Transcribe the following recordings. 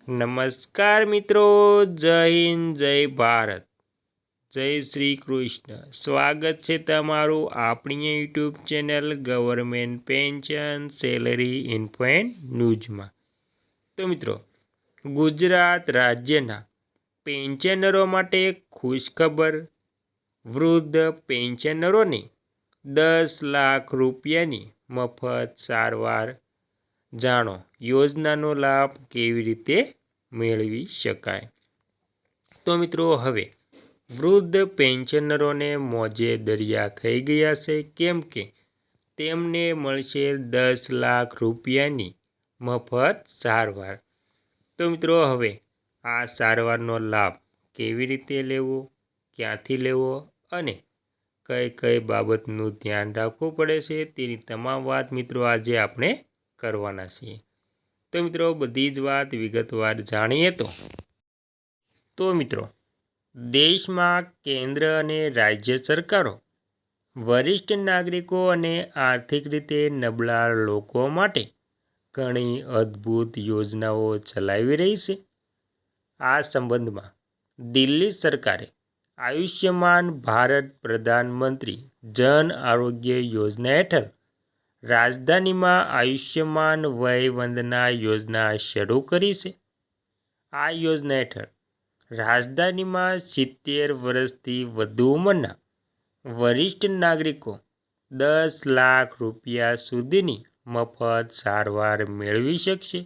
નમસ્કાર મિત્રો, જય હિન્દ, જય ભારત, જય શ્રી કૃષ્ણ. સ્વાગત છે તમારું આપણી YouTube channel government pension salary info and ન્યૂઝમાં. તો મિત્રો, ગુજરાત રાજ્યના પેન્શનરો માટે ખુશખબર. વૃદ્ધ પેન્શનરોને 10 લાખ રૂપિયાની મફત સારવાર. જાણો યોજનાનો લાભ કેવી રીતે મેળવી શકાય. તો મિત્રો, હવે વૃદ્ધ પેન્શનરોને મોજે દરિયા થઈ ગયા છે, કેમ કે તેમને મળશે 10 લાખ રૂપિયાની મફત સારવાર. તો મિત્રો, હવે આ સારવારનો લાભ કેવી રીતે લેવો, ક્યાંથી લેવો અને કઈ કઈ બાબતનું ધ્યાન રાખવું પડે છે, તેની તમામ વાત મિત્રો આજે આપણે કરવાના છીએ. તો મિત્રો, બધી જ વાત વિગતવાર જાણીએ તો મિત્રો, દેશમાં કેન્દ્ર અને રાજ્ય સરકારો વરિષ્ઠ નાગરિકો અને આર્થિક રીતે નબળા લોકો માટે ઘણી અદ્ભુત યોજનાઓ ચલાવી રહી છે. આ સંબંધમાં દિલ્હી સરકારે આયુષ્યમાન ભારત પ્રધાનમંત્રી જન આરોગ્ય યોજના હેઠળ રાજધાનીમાં આયુષ્યમાન વય વંદના યોજના શરૂ કરી છે. આ યોજના હેઠળ રાજધાનીમાં 70 વર્ષથી વધુ ઉંમરના વરિષ્ઠ નાગરિકો 10 લાખ રૂપિયા સુધીની મફત સારવાર મેળવી શકશે.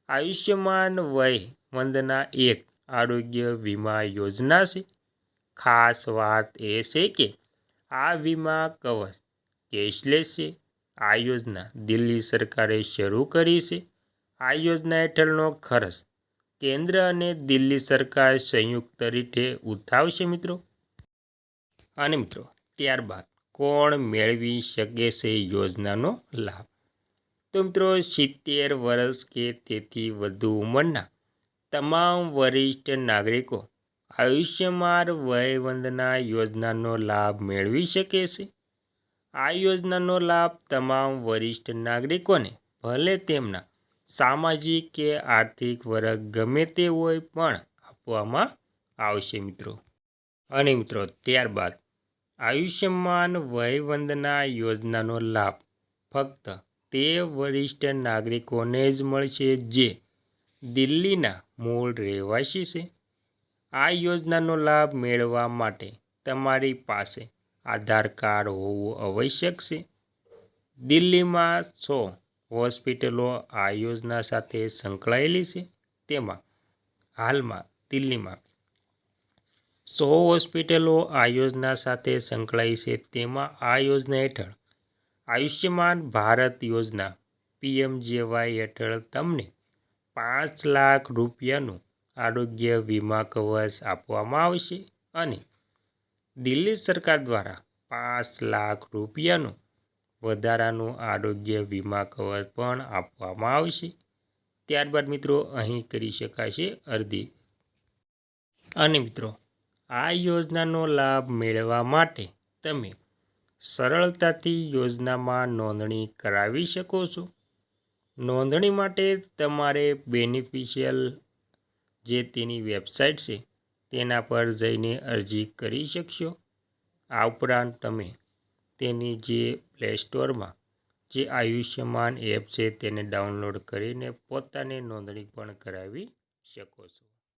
આયુષ્યમાન વય વંદના એક આરોગ્ય વીમા યોજના છે. ખાસ વાત એ છે કે આ વીમા કવચ કેશલેસ છે. આ યોજના દિલ્હી સરકારે શરૂ કરી છે. આ યોજના હેઠળનો ખર્ચ કેન્દ્ર અને દિલ્હી સરકાર સંયુક્ત રીતે ઉઠાવશે મિત્રો. અને મિત્રો, ત્યારબાદ કોણ મેળવી શકે છે યોજનાનો લાભ? તો મિત્રો, 70 વર્ષ કે તેથી વધુ ઉંમરના તમામ વરિષ્ઠ નાગરિકો આયુષ્યમાન વય વંદના યોજનાનો લાભ મેળવી શકે છે. આ યોજનાનો લાભ તમામ વરિષ્ઠ નાગરિકોને ભલે તેમના સામાજિક કે આર્થિક વર્ગ ગમે તે હોય પણ આપવામાં આવશે મિત્રો. અને મિત્રો, ત્યારબાદ આયુષ્યમાન વય વંદના યોજનાનો લાભ ફક્ત તે વરિષ્ઠ નાગરિકોને જ મળશે જે દિલ્હીના મૂળ રહેવાસી છે. આ યોજનાનો લાભ મેળવવા માટે તમારી પાસે આધાર કાર્ડ હોવું આવશ્યક છે. દિલ્હીમાં 100 હોસ્પિટલો આ યોજના સાથે સંકળાયેલી છે. તેમાં હાલમાં દિલ્હીમાં 100 હોસ્પિટલો આ યોજના સાથે સંકળાઈ છે. તેમાં આ યોજના હેઠળ આયુષ્યમાન ભારત યોજના PMJY હેઠળ તમને 5 લાખ રૂપિયાનું આરોગ્ય વીમા કવચ આપવામાં આવશે અને દિલ્હી સરકાર દ્વારા 5 લાખ રૂપિયાનું વધારાનું આરોગ્ય વીમા કવચ પણ આપવામાં આવશે. ત્યારબાદ મિત્રો, અહીં કરી શકાશે અરજી. અને મિત્રો, આ યોજનાનો લાભ મેળવવા માટે તમે સરળતાથી યોજનામાં નોંધણી કરાવી શકો છો. નોંધણી માટે તમારે બેનિફિશિયલ જે તેની વેબસાઇટ છે તેના પર જઈને અરજી કરી શકશો. આ ઉપરાંત તમે તેની જે પ્લે સ્ટોરમાં જે આયુષ્યમાન એપ છે તેને ડાઉનલોડ કરીને પોતાની નોંધણી પણ કરાવી શકો છો.